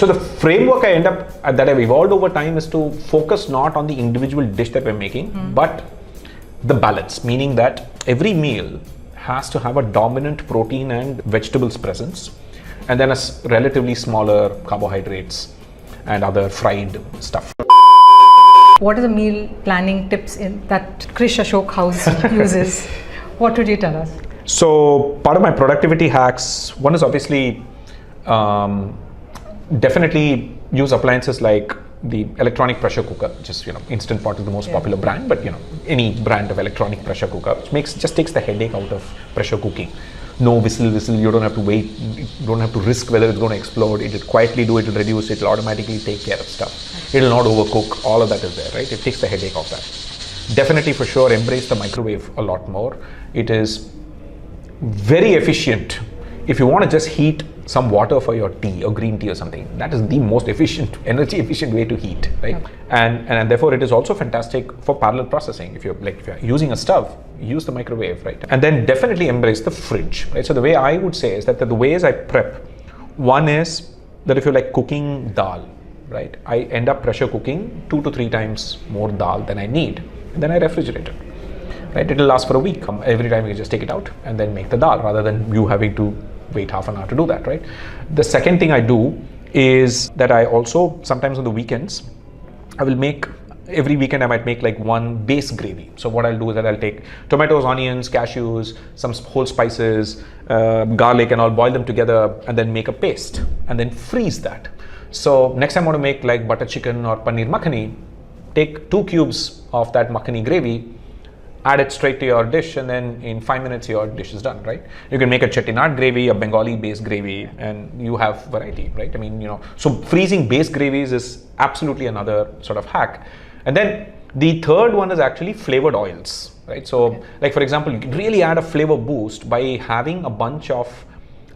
So the framework that I've evolved over time is to focus not on the individual dish that we're making, but the balance, meaning that every meal has to have a dominant protein and vegetables presence, and then a relatively smaller carbohydrates and other fried stuff. What are the meal planning tips that Krish Ashok House uses? What would you tell us? So part of my productivity hacks, one is obviously definitely use appliances like the electronic pressure cooker, which is Instant Pot is the most popular brand, but any brand of electronic pressure cooker, which just takes the headache out of pressure cooking. No whistle, you don't have to wait, you don't have to risk whether it's going to explode. It'll quietly do it, it'll reduce, it'll automatically take care of stuff. It'll not overcook, all of that is there, right? It takes the headache off that. Definitely for sure embrace the microwave a lot more. It is very efficient. If you want to just heat some water for your tea or green tea or something, that is the most efficient, energy efficient way to heat, right? Okay. And therefore it is also fantastic for parallel processing. If you're using a stove, use the microwave, right? And then definitely embrace the fridge, right? So the way I would say is that the ways I prep, one is that if you're cooking dal, right? I end up pressure cooking 2 to 3 times more dal than I need, and then I refrigerate it, right? It'll last for a week. Every time you just take it out and then make the dal, rather than you having to wait half an hour to do that, right? The second thing I do is that I also, sometimes on the weekends, every weekend I might make one base gravy. So what I'll do is that I'll take tomatoes, onions, cashews, some whole spices, garlic, and I'll boil them together and then make a paste and then freeze that. So next time I want to make butter chicken or paneer makhani, take 2 cubes of that makhani gravy, add it straight to your dish, and then in 5 minutes your dish is done, right? You can make a chettinad gravy, a Bengali based gravy, and you have variety, right? So freezing base gravies is absolutely another sort of hack. And then the third one is actually flavored oils, right? So for example, you can really add a flavor boost by having a bunch of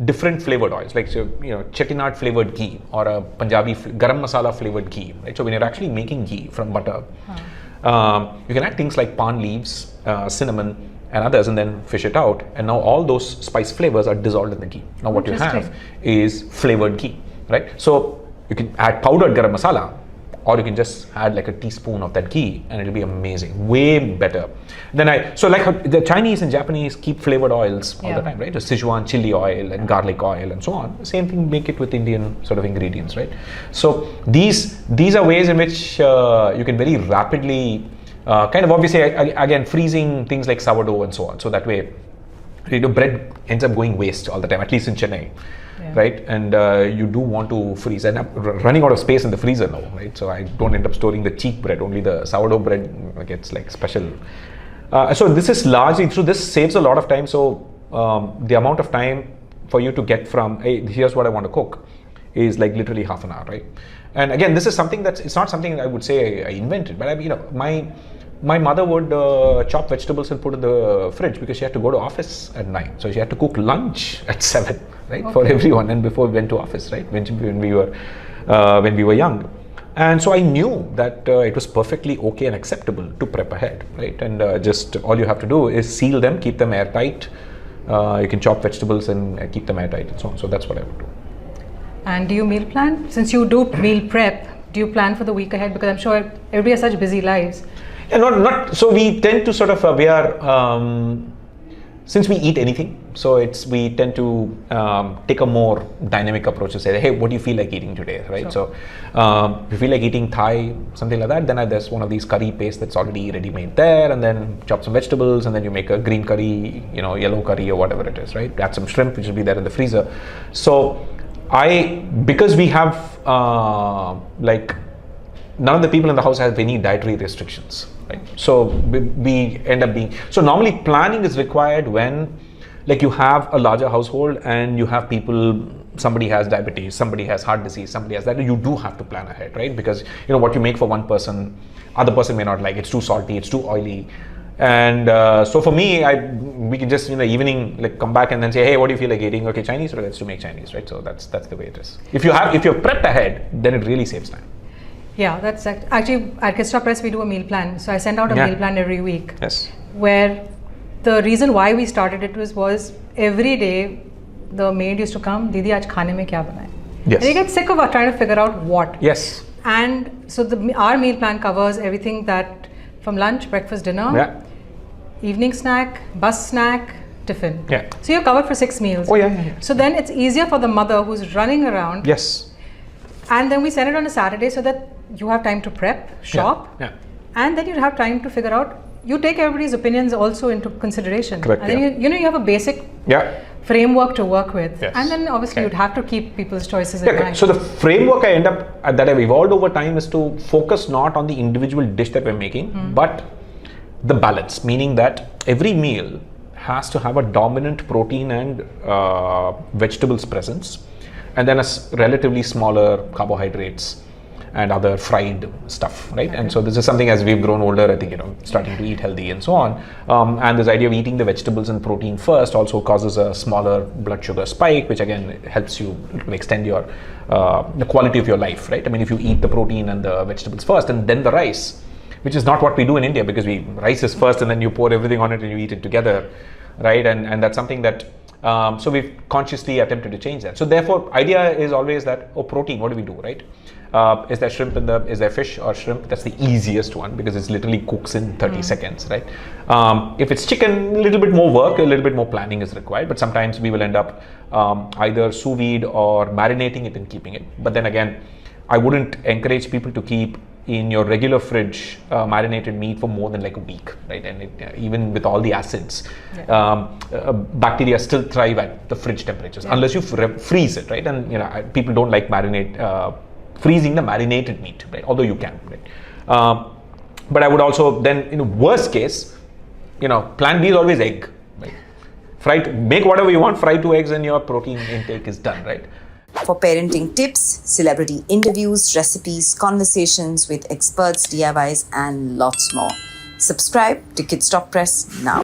different flavored oils, chettinad flavored ghee or a Punjabi garam masala flavored ghee, right? So when you're actually making ghee from butter, you can add things like pan leaves, cinnamon, and others, and then fish it out. And now all those spice flavors are dissolved in the ghee. Now what you have is flavored ghee, right? So you can add powdered garam masala, or you can just add a teaspoon of that ghee, and it'll be amazing, way better. So the Chinese and Japanese keep flavored oils all the time, right? The Sichuan chili oil and garlic oil and so on. Same thing, make it with Indian sort of ingredients, right? So these are ways in which you can very rapidly obviously again freezing things like sourdough and so on. So that way, bread ends up going waste all the time, at least in Chennai. Right, and you do want to freeze, and I'm running out of space in the freezer now, right? So I don't end up storing the cheap bread, only the sourdough bread gets special. So this is largely true. This saves a lot of time. So the amount of time for you to get from, hey, here's what I want to cook, is literally half an hour, right? And again, this is something it's not something I would say I invented, but my mother would chop vegetables and put in the fridge because she had to go to office at 9. So she had to cook lunch at 7, right? For everyone, and before we went to office, right? When we were young. And so I knew that it was perfectly okay and acceptable to prep ahead, right? And just all you have to do is seal them, keep them airtight. You can chop vegetables and keep them airtight and so on. So that's what I would do. And do you meal plan? Since you do meal prep, do you plan for the week ahead? Because I'm sure everybody has such busy lives. Yeah, not so we tend to sort of since we eat anything, so we tend to take a more dynamic approach to say, hey, what do you feel like eating today, right? Sure. So if you feel like eating Thai, something like that, then there's one of these curry paste that's already ready made there, and then chop some vegetables, and then you make a green curry, yellow curry or whatever it is, right? Add some shrimp, which will be there in the freezer. So because we have none of the people in the house have any dietary restrictions, right? So we end up being, so normally planning is required when you have a larger household and you have people, somebody has diabetes, somebody has heart disease, somebody has that, you do have to plan ahead, right? Because what you make for one person, other person may not like, it's too salty, it's too oily. And so for me, we can just in the evening come back and then say, hey, what do you feel like eating? Okay, Chinese, so let's make Chinese, right? So that's the way it is. If you're prepped ahead, then it really saves time. Yeah, that's actually at Kistra Press we do a meal plan. So I send out a meal plan every week. Yes. Where the reason why we started it was every day the maid used to come, Didi, aaj khane mein kya banaye? Yes. And you get sick of trying to figure out what. Yes. And so our meal plan covers everything that from lunch, breakfast, dinner, Yeah. evening snack, bus snack, tiffin. Yeah. So you're covered for 6 meals. Oh, yeah. So then it's easier for the mother who's running around. Yes. And then we send it on a Saturday so that you have time to prep, shop, Yeah. and then you have time to figure out. You take everybody's opinions also into consideration. Correct, and then you have a basic framework to work with. Yes. And then obviously you'd have to keep people's choices in Okay. mind. So the framework that I've evolved over time is to focus not on the individual dish that we're making, but the balance, meaning that every meal has to have a dominant protein and vegetables presence, and then a relatively smaller carbohydrates and other fried stuff, right? Okay. And so this is something, as we've grown older, I think, starting to eat healthy and so on. And this idea of eating the vegetables and protein first also causes a smaller blood sugar spike, which again helps you extend your the quality of your life, right? I mean, if you eat the protein and the vegetables first and then the rice, which is not what we do in India, because rice is first and then you pour everything on it and you eat it together, right? And that's something that so we've consciously attempted to change that. So therefore, idea is always that, protein, what do we do, right? Is there shrimp is there fish or shrimp? That's the easiest one because it's literally cooks in 30 seconds, right? If it's chicken, a little bit more work, a little bit more planning is required, but sometimes we will end up either sous vide or marinating it and keeping it. But then again, I wouldn't encourage people to keep in your regular fridge marinated meat for more than like a week, right? And even with all the acids, bacteria still thrive at the fridge temperatures unless you freeze it, right? And people don't like freezing the marinated meat, right? Although you can, right? But I would also then, in worst case, plan B is always egg, right? Make whatever you want, fry 2 eggs and your protein intake is done, right? For parenting tips, celebrity interviews, recipes, conversations with experts, DIYs, and lots more. Subscribe to Kids Talk Press now.